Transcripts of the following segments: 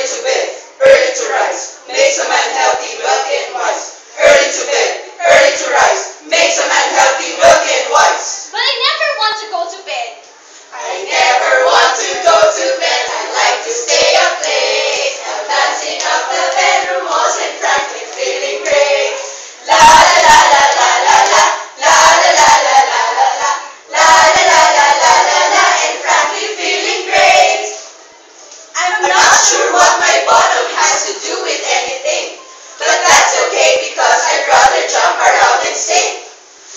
to bed, early to rise, makes a man healthy, wealthy, and wise. Early to bed, early to rise, makes a man healthy, wealthy, and wise. But I never want to go to bed. I never want to go to bed. I like to stay up late, dancing up the bedroom walls and frankly feeling great. La la la la la la la, la la la la la la la, la la la la la la la, and frankly feeling great. I'm not sure what my bottom has to do with anything, but that's okay because I'd rather jump around and sing.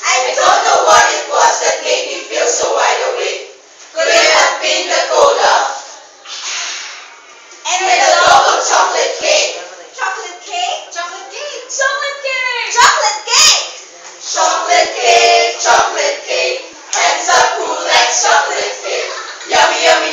I don't know what it was that made me feel so wide awake. Could it have been the cola? And the double chocolate cake. Chocolate cake? Chocolate cake. Chocolate cake. Chocolate cake. Chocolate cake, chocolate cake. Hands up who likes chocolate cake. Yummy, yummy.